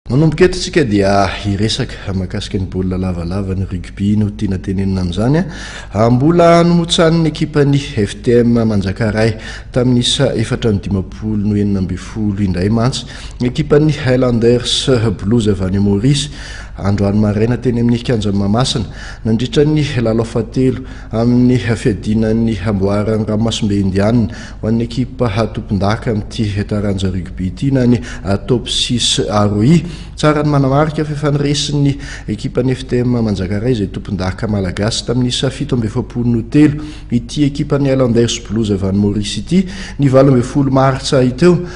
Manomboka eto tsika dia iresaka mahakasika ny baolina lavalava ny rugby no tiana tenenina amin'izany Mbola nomontsanin'ny ekipan'ny FTM Manjakaray tamin'ny isa 4-20 indray mantsy ekipan'ny Highlanders Blues avy any Maurice androany maraina teny amin'ny kianjan'i Mahamasina nandritra ny lalao fahatelo amin'ny fiadianan'ny amboaran'ny ranomasimbe indianina ho an'ny ekipa tompon-daka amin'ity taranja rugby ity na ny top 6 Aroi tsara ny manamarika fifanresin'ny ekipan'ny FTM Manjakaray izay tompon-daka malagasy tamin'ny isa 7-23 ity ekipan'ny Highlanders Blues avy any Maurice ity ny 20 martsa iteo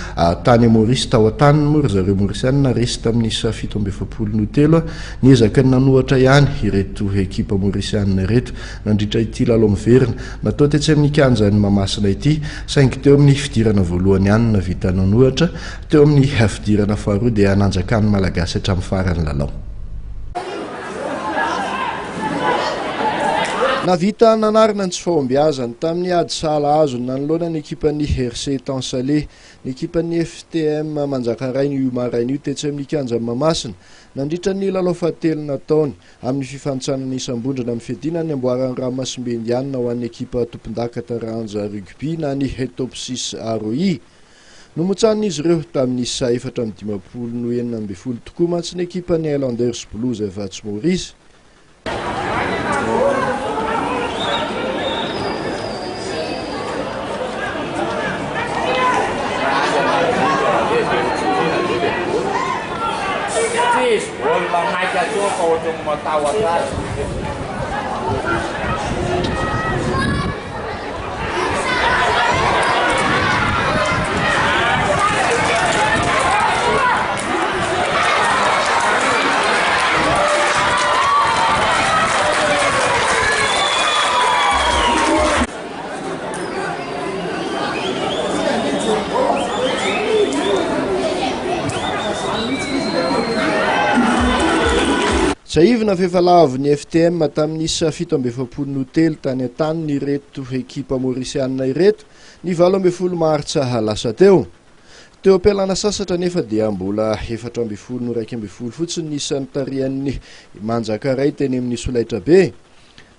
tany Maurice tao an-taniny moa zareo maorisianina resy tamin'ny isa 7-23 niezaka ny nanohatra ihany ireto ekipa maorisianina ireto nandritra ity lalao miverina natao tetsy amin'ny kianjan'i Mahamasina ity saingy teo amin'ny fidirana voalohany ihany navita nanohatra teo amin'ny fidirana faharoa dia nanjakan'ny malagasy hatramin'ny farany lalao. Navita nanarina ny tsy fahombiazany tamin'ny ady sala azo nanoloana ny ekipan'ny tany ny ekipan'ny FTM Manjakaray ny maraina io tetsy amin'ny kianjan'i Mahamasina nandritra ny lalao fahatelo nataony amin'ny fifanintsanana isam-bondrona amin'ny fiadiana ny amboaran'ny ranomasimbe indianina ho an'ny ekipa tompon-daka taranja rugby na ny top 6 Aroi nomontsanin'izy ireo tamin'ny isa 4-20 tokoa mantsy ny ekipan'ny Highlanders Blues avy atsy Maurice. Tsiahivina fefalavin'ny FTM tamin'ny isa 7-23 tany an-taniny ireto ekipa maorisianina ireto ny 20 martsa lasa teo ampialana sasatra nefa dia mbola 14-12 fotsiny isan'ny tarian'ny Manjakaray teny amin'ny solaitra be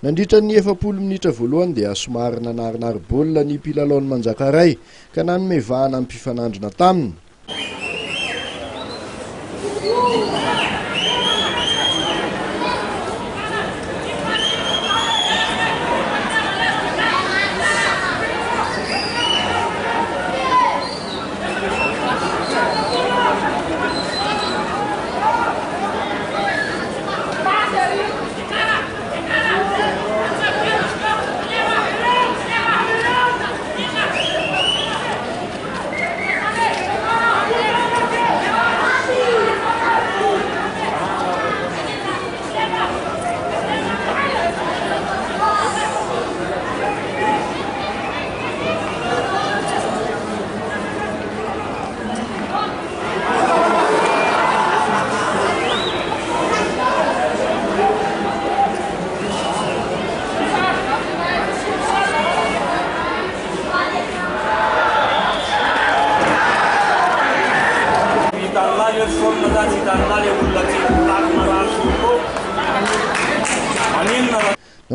nandritra ny 70 minitra voalohany dia somary nanarinary baolina ny mpilalaon'ny Manjakaray ka nanomevahana amin'ny mpifanandrina taminy.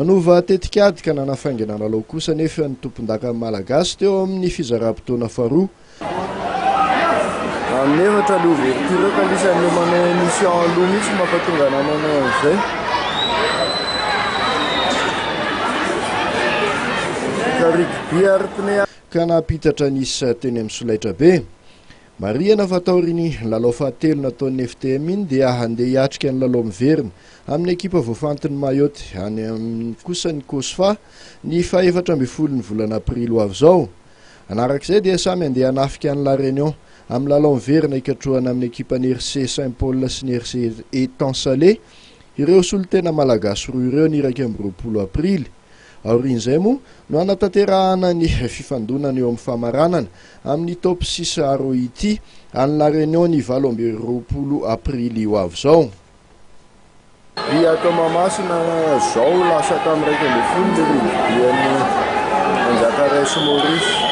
Nanova tetikady ka nanafaingana lalao kosa nefa ny tompon-daka malagasy teo amin'ny fizara-potoana faharoa. Amin'ny efatra aloha ouverture ka lisan'ny manao émission aloha mihitsy mampatonga nanao an'izay. Ka rugby artiny ka napitatra nisy teny amin'ny solaitra be. Marihana fataoriny lalao fahatelo nataon'ny FTM iny dia handeha hiatrika ny lalao miverina amin'ny ekipa voafantin'ny Mayotte any amin'ny kosa ny Kosfa ny 14 volana aprily avy izao. Anarak'izay dia samy andeha hanafika ny La Réunion amin'ny lalao miverina ikatroana amin'ny ekipan'ny RC Saint-Paul sy ny RC Etansalé ireo solotena malagasy roa ireo ny 20 aprily. Aorian'izay moa no anatanterahana ny fifandonana eo amin'ny famaranana amin'ny top 6 Aroi ity any La Réunion ny 20 aprily io avy izao. Atao Mahamasina zao lasa tamin'ny 20 dia Manjakaray sy Maurice.